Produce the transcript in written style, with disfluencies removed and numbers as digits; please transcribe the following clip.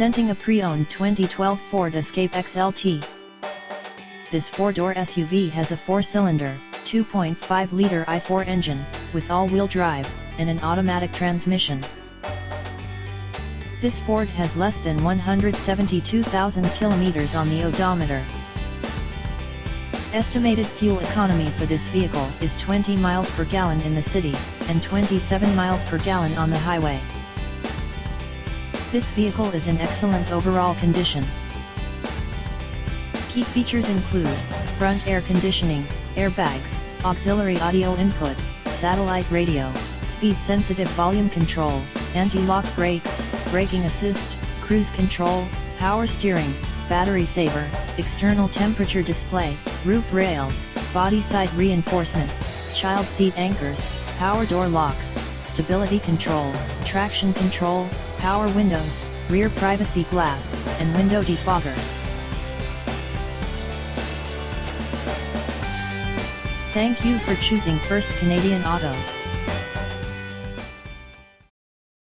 Presenting a pre-owned 2012 Ford Escape XLT. This four-door SUV has a 4-cylinder, 2.5-liter i4 engine, with all-wheel drive, and an automatic transmission. This Ford has less than 172,000 kilometers on the odometer. Estimated fuel economy for this vehicle is 20 miles per gallon in the city, and 27 miles per gallon on the highway. This vehicle is in excellent overall condition. Key features include front air conditioning, airbags, auxiliary audio input, satellite radio, speed-sensitive volume control, anti-lock brakes, braking assist, cruise control, power steering, battery saver, external temperature display, roof rails, body side reinforcements, child seat anchors, power door locks, stability control, traction control, power windows, rear privacy glass, and window defogger. Thank you for choosing First Canadian Auto.